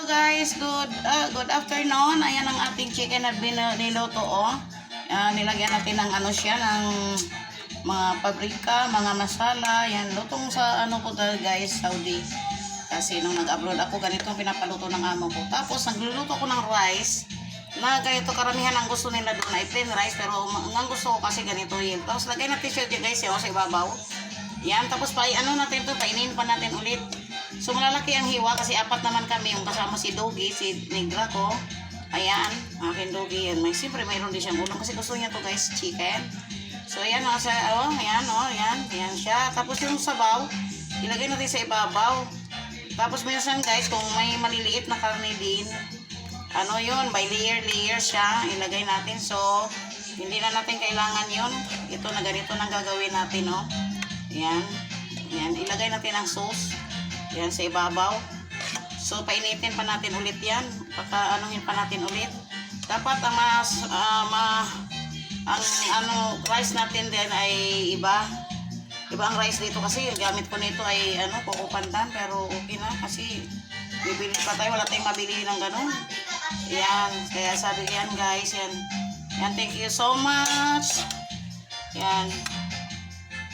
Guys, good afternoon. Ayan ang ating chicken na niluto oh. Nilagyan natin ng ano siya ng mga paprika, mga masala. Yan, lutong sa ano ko guys, Saudi. Kasi nung nag-upload ako, ganitong pinapaluto ng amo ko. Tapos nagluluto ko ng rice na ganito karamihan ang gusto nila doon ay plain rice, pero ang gusto ko kasi ganito yun. Tapos lagay natin siya guys, yung sa ibabaw. Yan, tapos ano natin to, painin pa natin ulit. So malalaki ang hiwa kasi apat naman kami, yung kasama si Doggy, si Negra ko. Ayan, akin Doggy yan. Siyempre mayroon din siyang ulam kasi gusto niya to guys, chicken. So ayan o, ayan siya. Tapos yung sabaw, ilagay natin sa ibabaw. Tapos minsan guys, kung may maliliit na karne din, ano yun, by layer siya, ilagay natin. So, hindi na natin kailangan yun. Ito na ganito nang gagawin natin, no? Ayan, ayan, ilagay natin ang sauce. Yan sa ibabaw. So painitin pa natin ulit yan. Pagka-anuhin pa natin ulit. Dapat ang rice natin din ay iba. Iba ang rice dito kasi yung gamit ko nito ay Coco Pandan, pero okay na kasi bibili pa tayo, wala tayong mabili ng ganun. Yan, kaya sabi yan guys, yan. Yan, thank you so much. Yan.